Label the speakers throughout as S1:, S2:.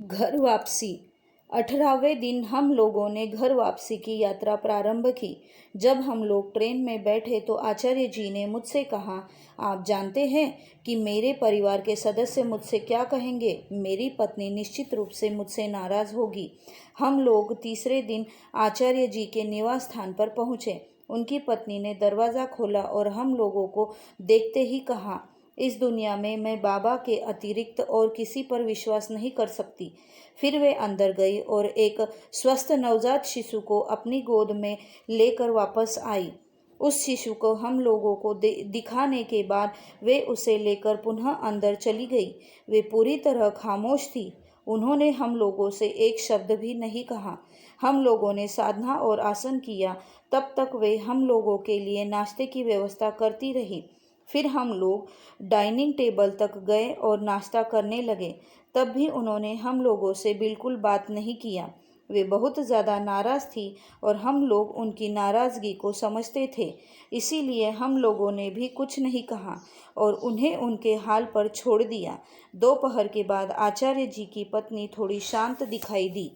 S1: घर वापसी। 18वें दिन हम लोगों ने घर वापसी की यात्रा प्रारंभ की। जब हम लोग ट्रेन में बैठे तो आचार्य जी ने मुझसे कहा, आप जानते हैं कि मेरे परिवार के सदस्य मुझसे क्या कहेंगे? मेरी पत्नी निश्चित रूप से मुझसे नाराज होगी। हम लोग तीसरे दिन आचार्य जी के निवास स्थान पर पहुंचे। उनकी पत्नी ने दरवाज़ा खोला और हम लोगों को देखते ही कहा, इस दुनिया में मैं बाबा के अतिरिक्त और किसी पर विश्वास नहीं कर सकती। फिर वे अंदर गई और एक स्वस्थ नवजात शिशु को अपनी गोद में लेकर वापस आई। उस शिशु को हम लोगों को दिखाने के बाद वे उसे लेकर पुनः अंदर चली गई। वे पूरी तरह खामोश थी। उन्होंने हम लोगों से एक शब्द भी नहीं कहा। हम लोगों ने साधना और आसन किया। तब तक वे हम लोगों के लिए नाश्ते की व्यवस्था करती रही। फिर हम लोग डाइनिंग टेबल तक गए और नाश्ता करने लगे। तब भी उन्होंने हम लोगों से बिल्कुल बात नहीं किया। वे बहुत ज़्यादा नाराज़ थी और हम लोग उनकी नाराज़गी को समझते थे। इसीलिए हम लोगों ने भी कुछ नहीं कहा और उन्हें उनके हाल पर छोड़ दिया। दोपहर के बाद आचार्य जी की पत्नी थोड़ी शांत दिखाई दी।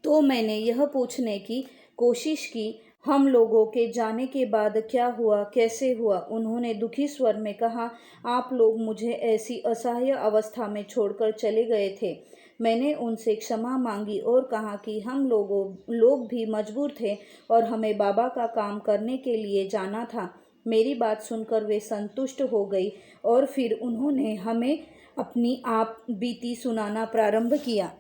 S1: तो मैंने यह पूछने की कोशिश की, हम लोगों के जाने के बाद क्या हुआ, कैसे हुआ? उन्होंने दुखी स्वर में कहा, आप लोग मुझे ऐसी असहाय अवस्था में छोड़कर चले गए थे। मैंने उनसे क्षमा मांगी और कहा कि हम लोग भी मजबूर थे और हमें बाबा का काम करने के लिए जाना था। मेरी बात सुनकर वे संतुष्ट हो गई और फिर उन्होंने हमें अपनी आप बीती सुनाना प्रारंभ किया।